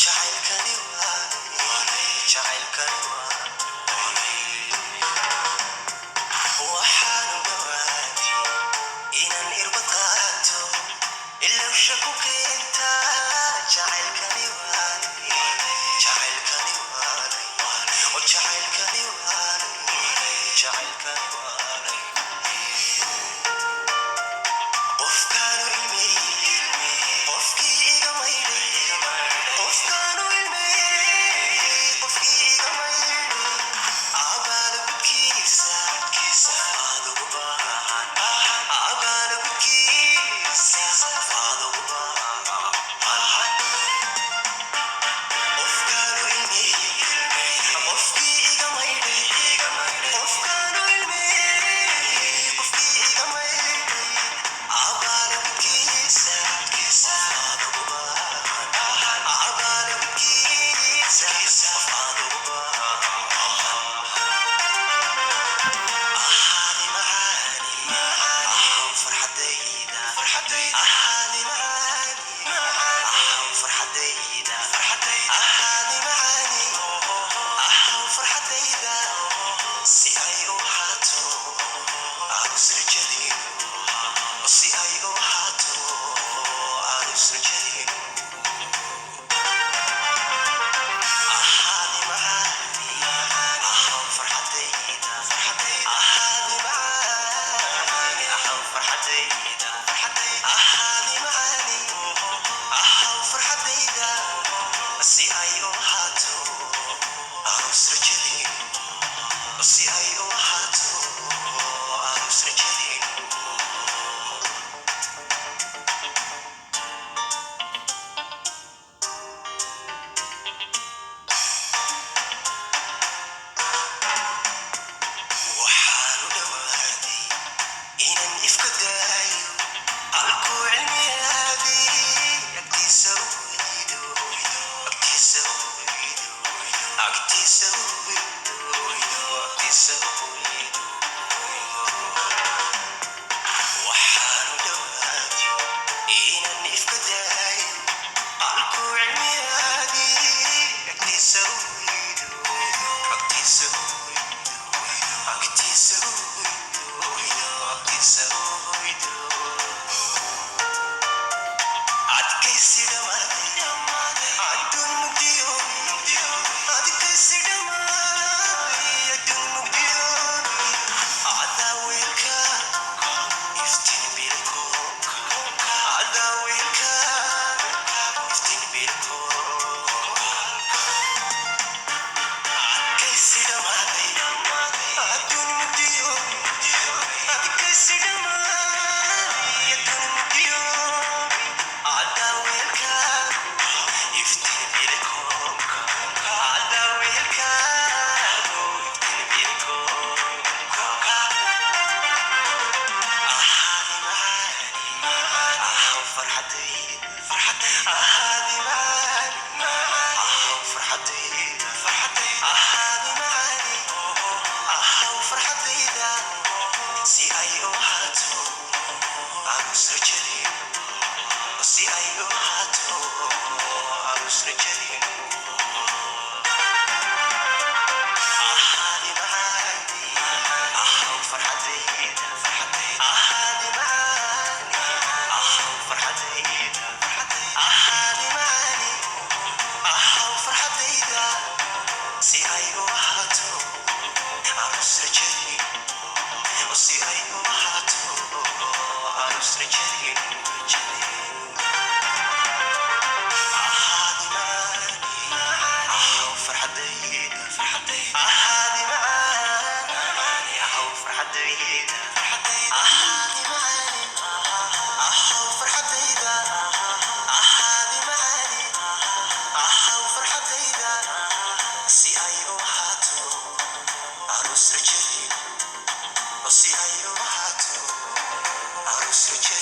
jacaylkani jacaylkani waxaan ogaaday inaan irbad qaato ilowsha ku keenta jacaylkani jacaylkani jacaylkani jacaylkani qofkaanu ilmeeyey qofkii iga maydhay qofkaanu ilmeeyey qofkii iga maydhay abaala gudkiisa aad ugu baahan abaala gudkiisa aad ugu baahan qofkaanu ilmeeyey qofkii iga maydhay qofkaanu ilmeeyey qofkii iga maydhay abaala gudkiisa aad ugu baahan abaala gudkiisa aad ugu baahan ahaadi macaani ahaw farxadayda ahaadi macaani ahaw farxadayda ahaadi macaani ahaw farxadayda si ay u ahaato aanu sirjadin si ay u ahaato aanu sirjadin ahaadi macaani ahaw farxadayda ahaadi macaani ahaw farxadayda ahaadi macaani ahaw farxadayda si ay u ahaato aanu sirjadin si ay u ahaato aanu sirjadin waxaan u dhawaaday inaan ifka daayo halkuu cilmiyaadii agtiisa weydo agtiisa weydo agtiisa weydo agtiisa weydo waxaan u dhawaaday inaan ifka daayo halkuu cilmiyaadii agtiisa weydo agtiisa weydo agtiisa weydo agtiisa weydo adkaysi dhamaaday adduun mugdiyo adkaysi dhamaaday adduun mugdiyo adaa weelka iftiin bilkoonka adaa weelka iftiin bilkoonka adkaysi dhamaaday adduun mugdiyo adkaysi dhamaaday adduun mugdiyo adaa weelka iftiin bilkoonka adaa weelka iftiin bilkoonka ahaadi macaani ahaw farxadayda ahaadi macaani ahaw farxadayda ahaadi macaani ahaw farxadayda si ay u ahaato aanu sirjadin si ay u ahaato aanu sirjadin ahaadi macaani ahaw farxadayda ahaadi macaani ahaw farxadayda ahaadi macaani ahaw farxadayda si ay u ahaato aanu sirjadin si ay u ahaato aanu sirjadin ahaadi macaani ahaw farxadayda ahaadi macaani ahaw farxadayda ahaadi macaani ahaw farxadayda ahaadi macaani ahaw farxadayda si ay u ahaato aanu sirjadin si ay u ahaato aanu sirjadin